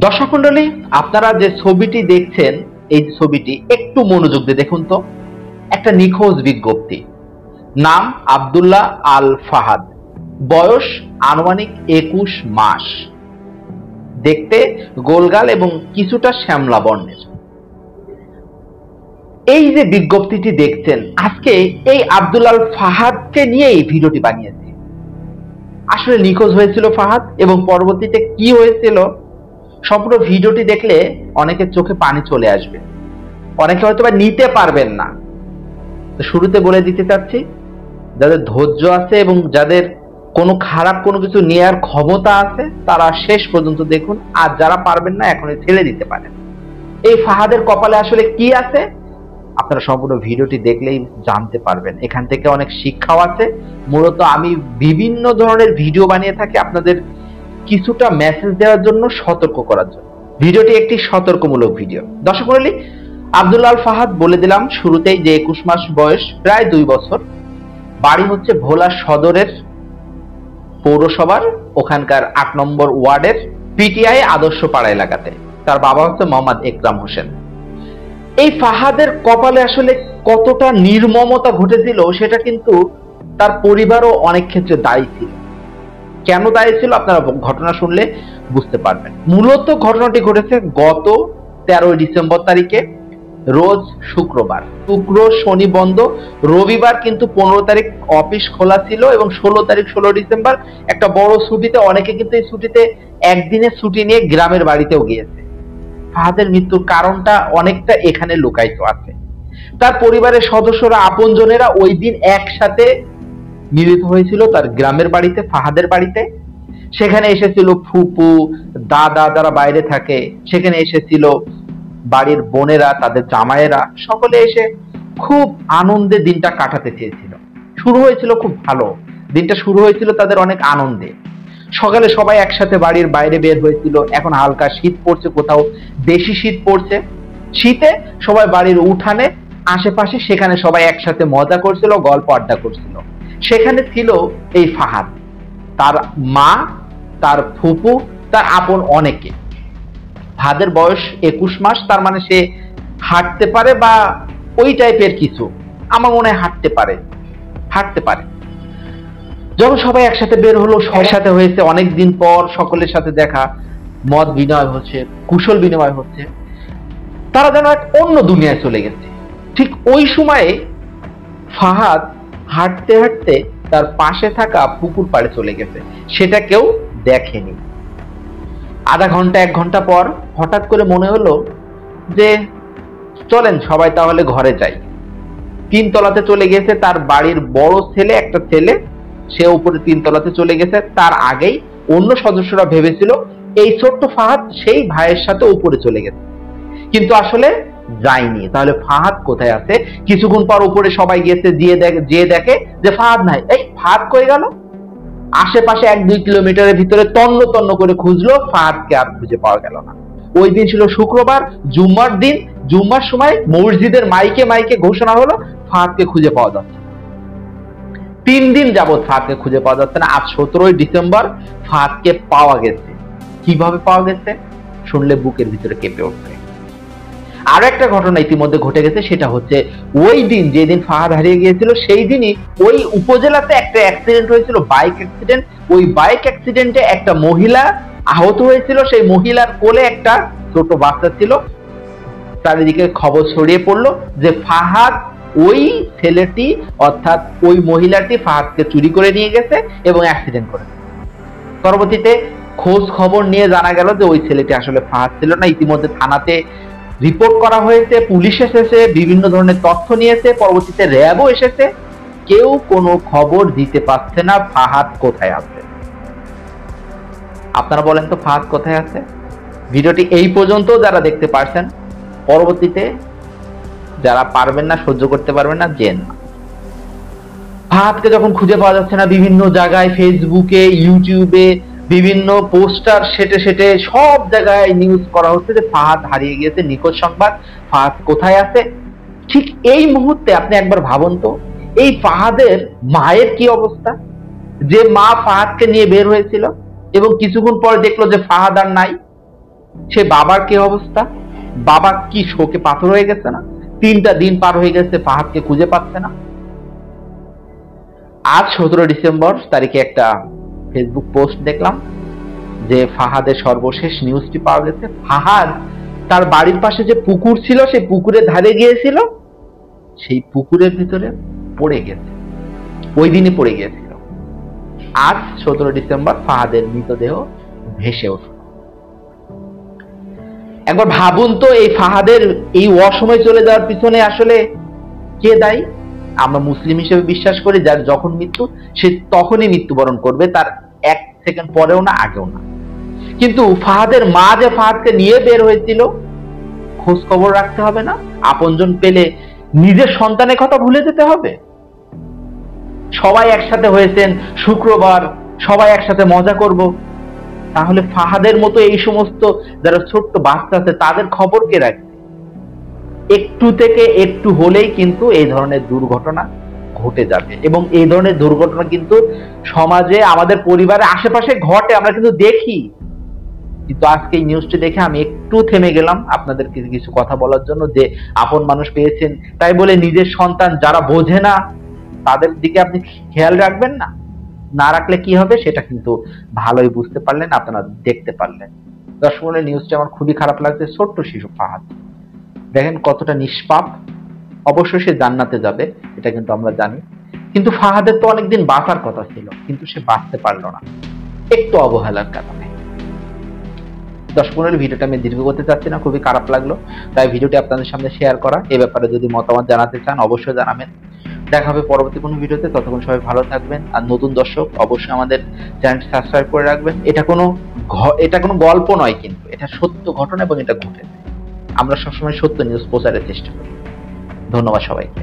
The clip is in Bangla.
দর্শক মন্ডলী, আপনারা যে ছবিটি দেখছেন, এই ছবিটি একটু মনোযোগ দিয়ে দেখুন তো। একটা নিখোঁজ বিজ্ঞপ্তি। নাম আব্দুল্লাহ আল ফাহাদ, বয়স আনুমানিক 21 মাস, দেখতে গোলগাল এবং কিছুটা শ্যামলা বর্ণের। এই যে বিজ্ঞপ্তিটি দেখছেন, আজকে এই আব্দুল্লাহ আল ফাহাদকে নিয়ে এই ভিডিওটি বানিয়েছি। আসলে নিখোঁজ হয়েছিল ফাহাদ এবং পরবর্তীতে কি হয়েছিল, সম্পূর্ণ ভিডিওটি দেখলে অনেকের চোখে পানি চলে আসবে, অনেকে হয়তো বা নিতে পারবেন না। তো শুরুতে বলে দিতে চাচ্ছি, যাদের ধৈর্য আছে এবং যাদের কোনো খারাপ কোনো কিছু নেয়ার ক্ষমতা আছে তারা শেষ পর্যন্ত দেখুন, আর যারা পারবেন না এখনই ছেড়ে দিতে পারেন। এই ফাহাদের কপালে আসলে কি আছে আপনারা সম্পূর্ণ ভিডিওটি দেখলেই জানতে পারবেন। এখান থেকে অনেক শিক্ষাও আছে। মূলত আমি বিভিন্ন ধরনের ভিডিও বানিয়ে থাকি আপনাদের কিছুটা মেসেজ দেওয়ার জন্য, সতর্ক করার জন্য। ভিডিওটি একটি সতর্কমূলক ভিডিও। দর্শক মণ্ডলী, আব্দুল্লাহ আল ফাহাদ বলে দিলাম শুরুতেই যে 21 মাস বয়স, প্রায় 2 বছর। বাড়ি হচ্ছে ভোলা সদরের পৌরসভার ওখানকার 8 নম্বর ওয়ার্ডের পিটিআই আদর্শ পাড়া এলাকাতে। তার বাবা হচ্ছে মোহাম্মদ একরাম হোসেন। এই ফাহাদের কপালে আসলে কতটা নির্মমতা ঘটেছিল সেটা কিন্তু তার পরিবারও অনেক ক্ষেত্রে দায়ী ছিল। কেন দায়ী ছিল আপনারা ঘটনা শুনলে বুঝতে পারবেন। মূলত ঘটনাটি ঘটেছে গত 13 ডিসেম্বর তারিখে, রোজ শুক্রবার। শুক্র শনি বন্ধ, রবিবার কিন্তু 15 তারিখ অফিস খোলা ছিল এবং 16 তারিখ 16 ডিসেম্বর একটা বড় ছুটিতে, অনেকে কিন্তু এই ছুটিতে একদিনের ছুটি নিয়ে গ্রামের বাড়িতেও গিয়েছে। ফাহাদের মৃত্যুর কারণটা অনেকটা এখানে লুকায়িত আছে। তার পরিবারের সদস্যরা, আপনজনেরা ওই দিন একসাথে মিলিত হয়েছিল তার গ্রামের বাড়িতে, ফাহাদের বাড়িতে। সেখানে এসেছিল ফুপু, দাদা যারা বাইরে থাকে, সেখানে এসেছিল বাড়ির বোনেরা, তাদের জামাইয়েরা, সকলে এসে খুব আনন্দে দিনটা কাটাতে চেয়েছিল। শুরু হয়েছিল খুব ভালো, দিনটা শুরু হয়েছিল তাদের অনেক আনন্দে। সকালে সবাই একসাথে বাড়ির বাইরে বের হয়েছিল। এখন হালকা শীত পড়ছে, কোথাও বেশি শীত পড়ছে। শীতে সবাই বাড়ির উঠানে আশেপাশে, সেখানে সবাই একসাথে মজা করছিল, গল্প আড্ডা করছিল। সেখানে ছিল এই ফাহাদ, তার মা, তার ফুপু, তার আপন অনেকে। ফাহাদের বয়স 21 মাস, তার মানে সে হাঁটতে পারে বা ওই টাইপের কিছু, আমার মনে হয় হাঁটতে পারে। যখন সবাই একসাথে বের হলো, একসাথে হয়েছে অনেক দিন পর, সকলের সাথে দেখা, মত বিনিময় হচ্ছে, কুশল বিনিময় হচ্ছে, তারা যেন এক অন্য দুনিয়ায় চলে গেছে। ঠিক ওই সময়ে ফাহাদ হাঁটতে হাঁটতে তার পাশে থাকা পুকুর পাড়ে চলে গেছে, সেটা কেউ দেখেনি। আধা ঘন্টা 1 ঘন্টা পর হঠাৎ করে মনে হলো যে চলেন সবাই তাহলে ঘরে যাই। 3 তলাতে চলে গেছে তার বাড়ির বড় ছেলে, একটা ছেলে, সে উপরে 3 তলাতে চলে গেছে। তার আগেই অন্য সদস্যরা ভেবেছিল এই ছোট্ট ফাহাদ সেই ভাইয়ের সাথে উপরে চলে গেছে, কিন্তু আসলে যায়নি। তাহলে ফাহাদ কোথায় আছে? কিছুক্ষণ পর উপরে সবাই গেছে, যেয়ে দেখে যে ফাহাদ নাই। এই ফাহাদ কই গেল? আশেপাশে 1-2 কিলোমিটারের ভিতরে তন্ন তন্ন করে খুঁজলো, ফাহাদকে আর খুঁজে পাওয়া গেল না। ওই দিন ছিল শুক্রবার, জুম্মার দিন। জুম্মার সময় মসজিদের মাইকে মাইকে ঘোষণা হলো ফাহাদকে খুঁজে পাওয়া যাচ্ছে। 3 দিন যাবত ফাহাদকে খুঁজে পাওয়া যাচ্ছে না। আজ 17 ডিসেম্বর ফাহাদকে পাওয়া গেছে। কিভাবে পাওয়া গেছে শুনলে বুকের ভিতরে কেঁপে উঠবে। আরো একটা ঘটনা ইতিমধ্যে ঘটে গেছে, সেটা হচ্ছে ওই দিন যেদিন ফাহাদ হারিয়ে গিয়েছিল, সেই দিনই ওই উপজেলাতে একটা অ্যাক্সিডেন্ট হয়েছিল, বাইক অ্যাক্সিডেন্ট। ওই বাইক অ্যাক্সিডেন্টে একটা মহিলা আহত হয়েছিল। সেই মহিলার কোলে একটা ছোট বাচ্চা ছিল। চারিদিকে খবর ছড়িয়ে পড়লো যে ফাহাদ, ওই ছেলেটি অর্থাৎ ওই মহিলাটি ফাহাদকে চুরি করে নিয়ে গেছে এবং অ্যাক্সিডেন্ট করেছে। পরবর্তীতে খোঁজ খবর নিয়ে জানা গেল যে ওই ছেলেটি আসলে ফাহাদ ছিল না। ইতিমধ্যে থানাতে রিপোর্ট করা হয়েছে, পুলিশ এসেছে, বিভিন্ন ধরনের তথ্য নিয়েছে, পরবর্তীতে র্যাবও এসেছে। কেউ কোনো খবর দিতে পারছে না ফাহাদ কোথায় আছে। আপনারা বলেন তো ফাহাদ কোথায় আছে? ভিডিওটি এই পর্যন্ত যারা দেখতে পারছেন, পরবর্তীতে যারা পারবেন না, সহ্য করতে পারবেন না, জেন না। ফাহাদকে যখন খুঁজে পাওয়া যাচ্ছে না, বিভিন্ন জায়গায় ফেসবুকে, ইউটিউবে বিভিন্ন পোস্টার সেটে সব জায়গায় নিউজ করা হচ্ছে যে ফাহাদ হারিয়ে গিয়েছে, নিখোঁজ সংবাদ, ফাহাদ কোথায় আছে। ঠিক এই মুহূর্তে আপনি একবার ভাবুন তো, এই ফাহাদের মায়ের কি অবস্থা, যে মা ফাহাদকে নিয়ে বের হয়েছিল এবং কিছুক্ষণ পর দেখলো যে ফাহাদ আর নাই। সে বাবার কি অবস্থা? বাবা কি শোকে পাথর হয়ে গেছে না? 3টা দিন পার হয়ে গেছে, ফাহাদকে খুঁজে পাচ্ছে না। আজ 17 ডিসেম্বর তারিখে একটা ফেসবুক পোস্ট দেখলাম যে ফাহাদের সর্বশেষ নিউজটি পাওয়া গেছে। ফাহাদ তার বাড়ির পাশে যে পুকুর ছিল, সেই পুকুরের ধারে গিয়েছিল, সেই পুকুরের ভিতরে পড়ে গেছে, ওই দিনই পড়ে গিয়েছিল। আজ 17 ডিসেম্বর ফাহাদের মৃতদেহ ভেসে উঠল। একবার ভাবুন তো, এই ফাহাদের এই অসময় চলে যাওয়ার পিছনে আসলে কে দায়ী? আমরা মুসলিম হিসেবে বিশ্বাস করি যার যখন মৃত্যু সে তখনই মৃত্যুবরণ করবে, তার 1 সেকেন্ড পরেও না, আগেও না। কিন্তু ফাহাদের মা যে ফাহাদকে নিয়ে বের হয়েছিল, খোঁজ খবর রাখতে হবে না? আপনজন পেলে নিজের সন্তানের কথা ভুলে যেতে হবে? সবাই একসাথে হয়েছেন শুক্রবার, সবাই একসাথে মজা করব, তাহলে ফাহাদের মতো এই সমস্ত যারা ছোট্ট বাচ্চা আছে তাদের খবর কে রাখবে? একটু থেকে একটু হলেই কিন্তু এই ধরনের দুর্ঘটনা ঘটে যাবে, এবং এই ধরনের দুর্ঘটনা কিন্তু সমাজে, আমাদের পরিবারের আশেপাশে ঘটে, আমরা কিন্তু দেখি। কিন্তু আজকে এই নিউজটি দেখে আমি একটু থেমে গেলাম আপনাদেরকে কিছু কথা বলার জন্য, যে আপন মানুষ পেয়েছেন তাই বলে নিজের সন্তান যারা বোঝে না তাদের দিকে আপনি খেয়াল রাখবেন না? না রাখলে কি হবে সেটা কিন্তু ভালোই বুঝতে পারলেন, আপনারা দেখতে পারলেন। দর্শক, নিউজটা আমার খুবই খারাপ লাগছে। ছোট্ট শিশু ফাহাদ, দেখেন কতটা নিষ্পাপ। অবশ্যই সে জান্নাতে যাবে, এটা কিন্তু আমরা জানি। কিন্তু ফাহাদের তো অনেকদিন বাঁচার কথা ছিল, কিন্তু সে বাঁচতে পারলো না, একটু অবহেলার কারণে। দর্শক মণ্ডলী, ভিডিওটা আমি দীর্ঘ করতে চাচ্ছি না, খুবই খারাপ লাগলো, তাই ভিডিওটি আপনাদের সামনে শেয়ার করা। এ ব্যাপারে যদি মতামত জানাতে চান অবশ্যই জানাবেন। দেখা হবে পরবর্তী কোনো ভিডিওতে, ততক্ষণ সবাই ভালো থাকবেন। আর নতুন দর্শক অবশ্যই আমাদের চ্যানেলটি সাবস্ক্রাইব করে রাখবেন। এটা কোনো গল্প নয়, কিন্তু এটা সত্য ঘটনা এবং এটা ঘটেছে। আমরা সবসময় সত্য নিউজ প্রচারের চেষ্টা করি। ধন্যবাদ সবাইকে।